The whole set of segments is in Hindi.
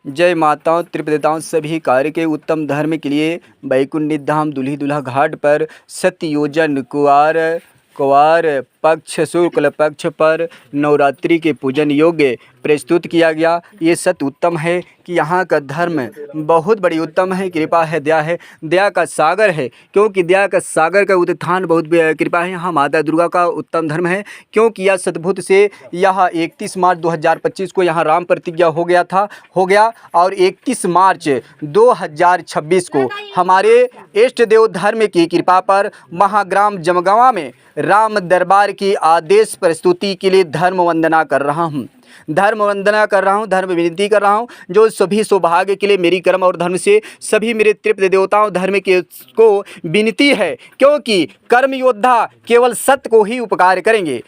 जय माताओं त्रिपदेवताओं सभी कार्य के उत्तम धर्म के लिए बैकुंठ धाम दूल्ही दुल्हा घाट पर सत्ययोजन कुवार पक्ष शुक्ल पक्ष पर नवरात्रि के पूजन योग्य प्रस्तुत किया गया। ये सत्य उत्तम है कि यहाँ का धर्म बहुत बड़ी उत्तम है, कृपा है, दया का सागर है। क्योंकि दया का सागर का उत्थान बहुत कृपा है। यहाँ माता दुर्गा का उत्तम धर्म है, क्योंकि यह सद्भुत से यह 31 मार्च 2025 को यहाँ राम प्रतिज्ञा हो गया और 31 मार्च 2026 को हमारे इष्ट देव धर्म की कृपा पर महाग्राम जमगावा में राम दरबार की आदेश प्रस्तुति के लिए धर्म वंदना कर रहा हूँ, धर्म विनती कर रहा हूँ। जो सभी सौभाग्य के लिए मेरी कर्म और धर्म से सभी मेरे तृप्त देवताओं धर्म के को विनती है, क्योंकि कर्म योद्धा केवल सत्य को ही उपकार करेंगे,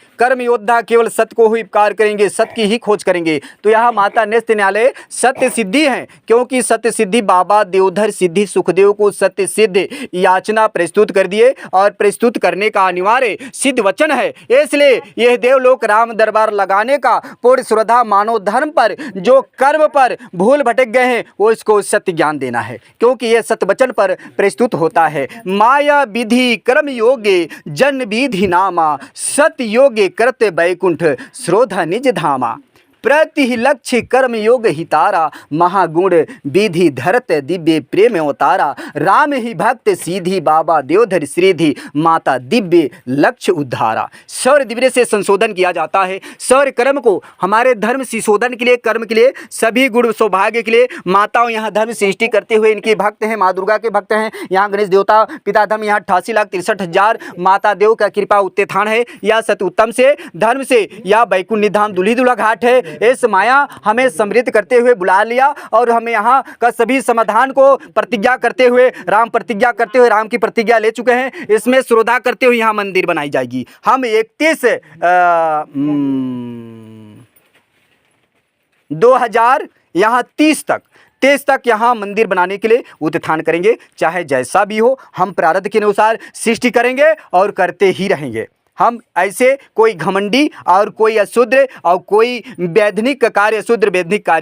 सत्य की ही खोज करेंगे। तो यहाँ माता नेस्त न्यायालय सत्य सिद्धि है, क्योंकि सत्य सिद्धि बाबा देवधर सिद्धि सुखदेव को सत्य सिद्ध याचना प्रस्तुत कर दिए और प्रस्तुत करने का अनिवार्य सिद्ध वचन है। इसलिए यह देवलोक राम दरबार लगाने का पूर्ण श्रद्धा मानव धर्म पर जो कर्म पर भूल भटक गए हैं वो इसको सत्य ज्ञान देना है, क्योंकि यह सत्य वचन पर प्रस्तुत होता है। माया विधि कर्म योगे जन विधि नामा सत्य योगे करते बैकुंठ श्रोधा निज धामा। प्रति लक्ष्य कर्म योग हितारा महागुण विधि धरत दिव्य प्रेम अवतारा। राम ही भक्त सीधी बाबा देवधर श्रीधि माता दिव्य लक्ष्य उद्धारा। सौर दिव्य से संशोधन किया जाता है। सौर कर्म को हमारे धर्म संशोधन के लिए कर्म के लिए सभी गुण सौभाग्य के लिए माताओं यहाँ धर्म सृष्टि करते हुए इनके भक्त हैं, माँ दुर्गा के भक्त हैं। यहाँ गणेश देवता पिता धर्म यहाँ 88,63,000 माता देव का कृपा उत्थान है। यह सत्य उत्तम से धर्म से यह बैकुंठ धाम दूल्ही दुल्हा घाट है। इस माया हमें समृद्ध करते हुए बुला लिया और हमें यहाँ का सभी समाधान को प्रतिज्ञा करते हुए राम की प्रतिज्ञा ले चुके हैं। इसमें श्रद्धा करते हुए यहाँ मंदिर बनाई जाएगी। हम 2030 तक यहाँ मंदिर बनाने के लिए उत्थान करेंगे। चाहे जैसा भी हो, हम प्रारब्ध के अनुसार सृष्टि करेंगे और करते ही रहेंगे। हम ऐसे कोई घमंडी और कोई अशुद्र और कोई वैधानिक कार्य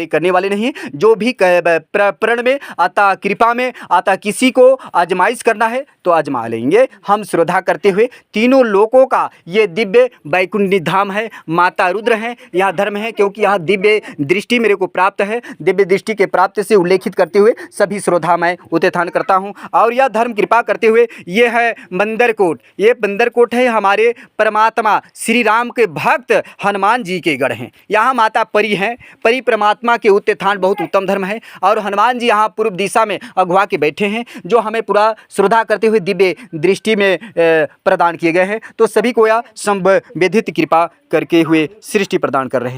करने वाले नहीं। जो भी प्रण में अतः कृपा में अतः किसी को आजमाइश करना है तो आजमा लेंगे। हम श्रद्धा करते हुए तीनों लोकों का ये दिव्य बैकुंठ धाम है, माता रुद्र हैं, यह धर्म है, क्योंकि यहाँ दिव्य दृष्टि मेरे को प्राप्त है। दिव्य दृष्टि के प्राप्त से उल्लेखित करते हुए सभी श्रद्धा मैं उत्थान करता हूँ। और यह धर्म कृपा करते हुए ये है बंदरकोट। ये बंदरकोट है हमारे परमात्मा श्री राम के भक्त हनुमान जी के गढ़ हैं। यहाँ माता परी हैं, परी परमात्मा के उत्थान बहुत उत्तम धर्म है। और हनुमान जी यहाँ पूर्व दिशा में अगवा के बैठे हैं, जो हमें पूरा श्रद्धा करते हुए दिव्य दृष्टि में प्रदान किए गए हैं। तो सभी को यह संवेदित कृपा करके हुए सृष्टि प्रदान कर रहे हैं।